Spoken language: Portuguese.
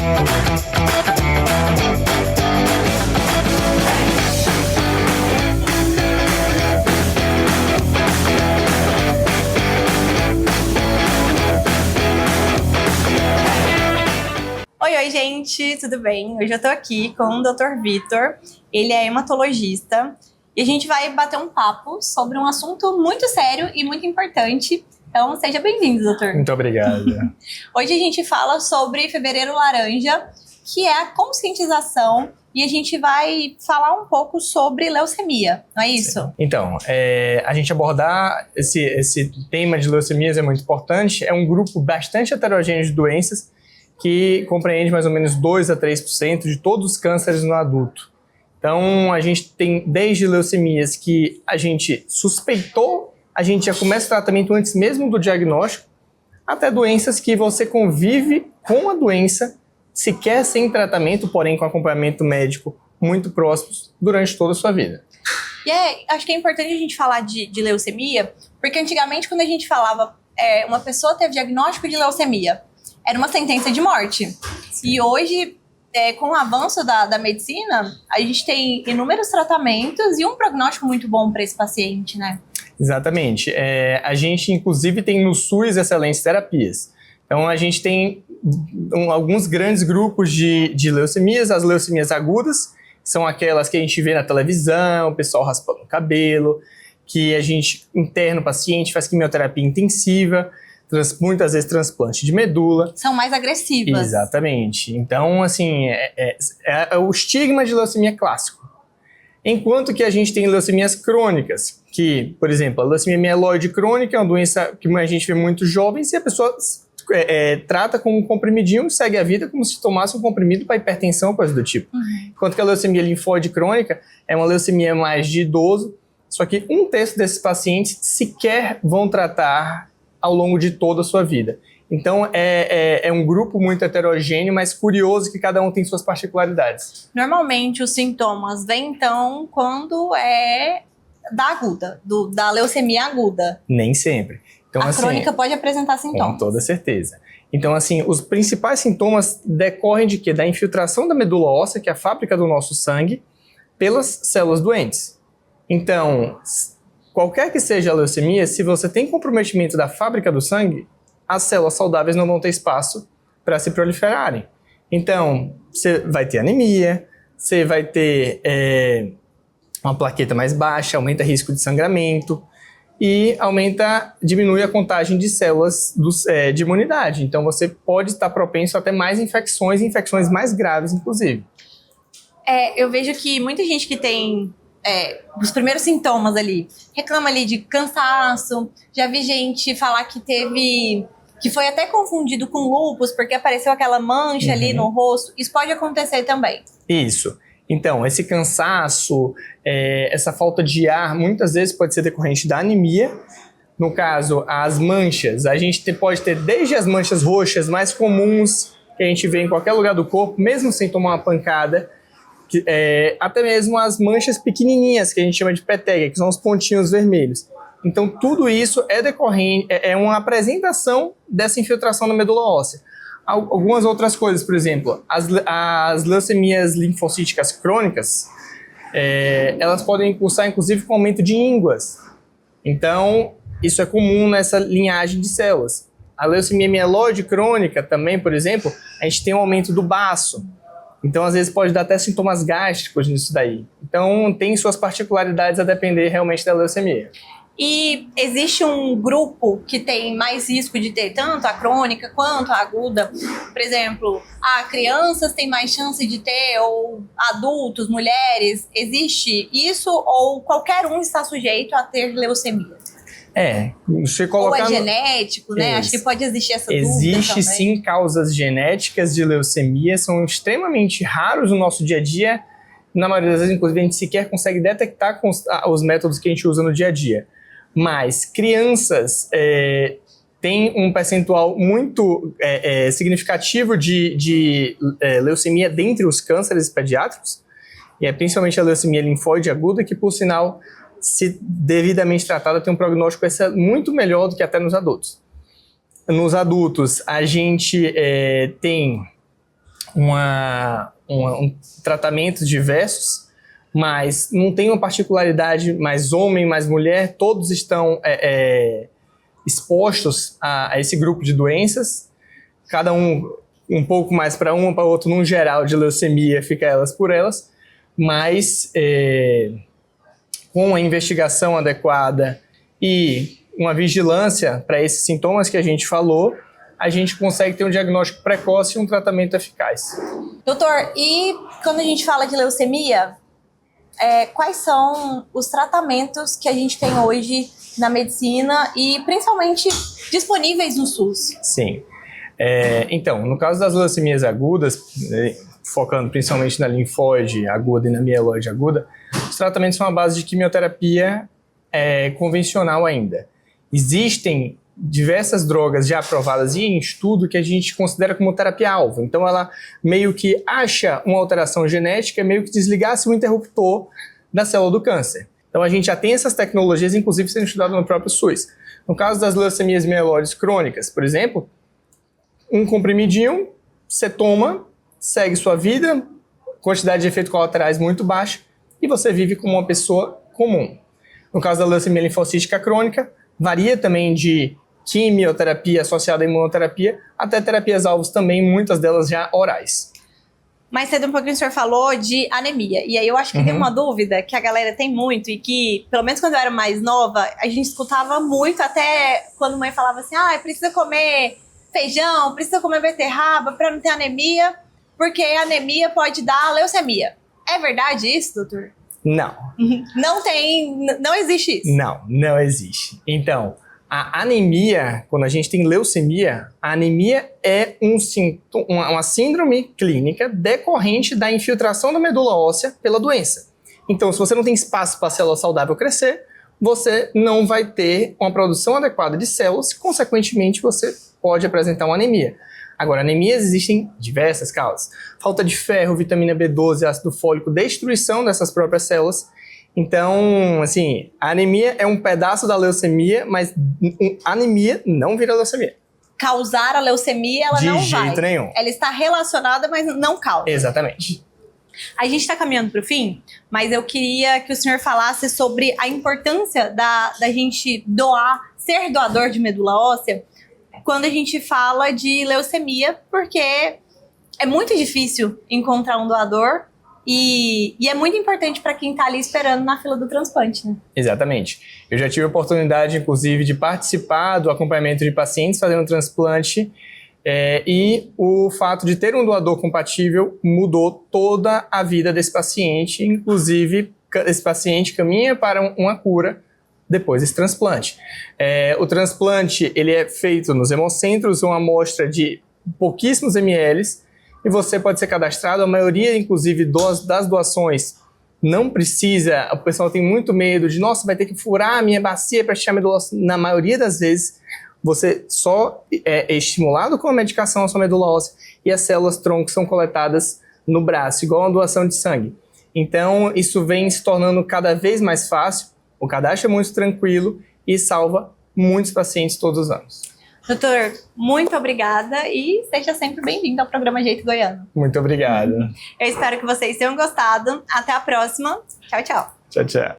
Oi, gente, tudo bem? Hoje eu tô aqui com o Dr. Vitor, ele é hematologista e a gente vai bater um papo sobre um assunto muito sério e muito importante. Então, seja bem-vindo, doutor. Muito obrigado. Hoje a gente fala sobre Fevereiro Laranja, que é a conscientização, e a gente vai falar um pouco sobre leucemia, não é isso? Então, a gente abordar esse tema de leucemias é muito importante. É um grupo bastante heterogêneo de doenças que compreende mais ou menos 2 a 3% de todos os cânceres no adulto. Então, a gente tem desde leucemias que a gente suspeitou, a gente já começa o tratamento antes mesmo do diagnóstico, até doenças que você convive com a doença, sequer sem tratamento, porém com acompanhamento médico muito próximos durante toda a sua vida. E acho que é importante a gente falar de leucemia, porque antigamente quando a gente falava uma pessoa teve diagnóstico de leucemia, era uma sentença de morte. Sim. E hoje, com o avanço da medicina, a gente tem inúmeros tratamentos e um prognóstico muito bom para esse paciente, né? Exatamente. A gente, inclusive, tem no SUS excelentes terapias. Então, a gente tem alguns grandes grupos de leucemias. As leucemias agudas são aquelas que a gente vê na televisão, o pessoal raspando o cabelo, que a gente interna o paciente, faz quimioterapia intensiva, muitas vezes transplante de medula. São mais agressivas. Exatamente. Então, assim, é o estigma de leucemia clássico. Enquanto que a gente tem leucemias crônicas, que, por exemplo, a leucemia mieloide crônica é uma doença que a gente vê muito jovens e a pessoa trata com um comprimidinho e segue a vida como se tomasse um comprimido para hipertensão, coisa do tipo. Uhum. Enquanto que a leucemia linfóide crônica é uma leucemia mais de idoso, só que 1/3 desses pacientes sequer vão tratar ao longo de toda a sua vida. Então, é um grupo muito heterogêneo, mas curioso que cada um tem suas particularidades. Normalmente, os sintomas vêm, então, quando é da aguda, da leucemia aguda. Nem sempre. Então, a crônica pode apresentar sintomas. Com toda certeza. Então, assim, os principais sintomas decorrem de quê? Da infiltração da medula óssea, que é a fábrica do nosso sangue, pelas células doentes. Então, qualquer que seja a leucemia, se você tem comprometimento da fábrica do sangue, as células saudáveis não vão ter espaço para se proliferarem. Então, você vai ter anemia, você vai ter uma plaqueta mais baixa, aumenta o risco de sangramento e diminui a contagem de células de imunidade. Então, você pode estar propenso a ter mais infecções mais graves, inclusive. Eu vejo que muita gente que tem os primeiros sintomas ali, reclama ali de cansaço. Já vi gente falar que foi até confundido com lúpus, porque apareceu aquela mancha ali no rosto. Isso pode acontecer também. Isso. Então, esse cansaço, essa falta de ar, muitas vezes pode ser decorrente da anemia. No caso, as manchas, a gente pode ter desde as manchas roxas mais comuns, que a gente vê em qualquer lugar do corpo, mesmo sem tomar uma pancada, até mesmo as manchas pequenininhas, que a gente chama de petegia, que são os pontinhos vermelhos. Então, tudo isso é uma apresentação dessa infiltração na medula óssea. Algumas outras coisas, por exemplo, as leucemias linfocíticas crônicas, elas podem cursar, inclusive, com aumento de ínguas. Então, isso é comum nessa linhagem de células. A leucemia mieloide crônica também, por exemplo, a gente tem um aumento do baço. Então, às vezes, pode dar até sintomas gástricos nisso daí. Então, tem suas particularidades a depender realmente da leucemia. E existe um grupo que tem mais risco de ter tanto a crônica quanto a aguda? Por exemplo, crianças têm mais chance de ter, ou adultos, mulheres? Existe isso ou qualquer um está sujeito a ter leucemia? Você colocar... Ou é genético, né? Acho que pode existir essa dúvida Existe também. Sim causas genéticas de leucemia, são extremamente raros no nosso dia a dia. Na maioria das vezes, inclusive, a gente sequer consegue detectar com os métodos que a gente usa no dia a dia. Mas crianças têm um percentual muito significativo de leucemia dentre os cânceres pediátricos, e principalmente a leucemia linfóide aguda, que, por sinal, se devidamente tratada, tem um prognóstico muito melhor do que até nos adultos. Nos adultos, a gente tem um tratamento diversos, mas não tem uma particularidade mais homem, mais mulher, todos estão expostos a esse grupo de doenças, cada um pouco mais para um, para o outro, num geral de leucemia, fica elas por elas, mas com a investigação adequada e uma vigilância para esses sintomas que a gente falou, a gente consegue ter um diagnóstico precoce e um tratamento eficaz. Doutor, e quando a gente fala de leucemia, quais são os tratamentos que a gente tem hoje na medicina e principalmente disponíveis no SUS? Sim. Então, no caso das leucemias agudas, focando principalmente na linfóide aguda e na mieloide aguda, os tratamentos são à base de quimioterapia convencional ainda. Existem diversas drogas já aprovadas e em estudo que a gente considera como terapia-alvo. Então, ela meio que acha uma alteração genética, meio que desligasse o interruptor da célula do câncer. Então, a gente já tem essas tecnologias, inclusive, sendo estudadas no próprio SUS. No caso das leucemias mieloides crônicas, por exemplo, um comprimidinho, você toma, segue sua vida, quantidade de efeitos colaterais muito baixa, e você vive como uma pessoa comum. No caso da leucemia linfocítica crônica, varia também de quimioterapia associada à imunoterapia, até terapias-alvos também, muitas delas já orais. Mais cedo um pouquinho o senhor falou de anemia, e aí eu acho que tem uma dúvida que a galera tem muito, e que, pelo menos quando eu era mais nova, a gente escutava muito, até quando a mãe falava assim, precisa comer feijão, precisa comer beterraba para não ter anemia, porque a anemia pode dar leucemia. É verdade isso, doutor? Não. Não existe isso? Não existe. Então, a anemia, quando a gente tem leucemia, a anemia é uma síndrome clínica decorrente da infiltração da medula óssea pela doença. Então, se você não tem espaço para a célula saudável crescer, você não vai ter uma produção adequada de células, consequentemente você pode apresentar uma anemia. Agora, anemias existem diversas causas. Falta de ferro, vitamina B12, ácido fólico, destruição dessas próprias células. Então, assim, a anemia é um pedaço da leucemia, mas anemia não vira leucemia. Causar a leucemia, ela não vai. De jeito nenhum. Ela está relacionada, mas não causa. Exatamente. A gente está caminhando para o fim, mas eu queria que o senhor falasse sobre a importância da gente ser doador de medula óssea, quando a gente fala de leucemia, porque é muito difícil encontrar um doador e é muito importante para quem está ali esperando na fila do transplante, né? Exatamente. Eu já tive a oportunidade, inclusive, de participar do acompanhamento de pacientes fazendo transplante e o fato de ter um doador compatível mudou toda a vida desse paciente, inclusive esse paciente caminha para uma cura depois desse transplante. O transplante ele é feito nos hemocentros, uma amostra de pouquíssimos ml, e você pode ser cadastrado. A maioria, inclusive, das doações não precisa. O pessoal tem muito medo de, nossa, vai ter que furar a minha bacia para tirar a medula óssea. Na maioria das vezes, você só é estimulado com a medicação a sua medula óssea e as células-tronco são coletadas no braço, igual uma doação de sangue. Então, isso vem se tornando cada vez mais fácil. O cadastro é muito tranquilo e salva muitos pacientes todos os anos. Doutor, muito obrigada e seja sempre bem-vindo ao programa Jeito Goiano. Muito obrigado. Eu espero que vocês tenham gostado. Até a próxima. Tchau, tchau. Tchau, tchau.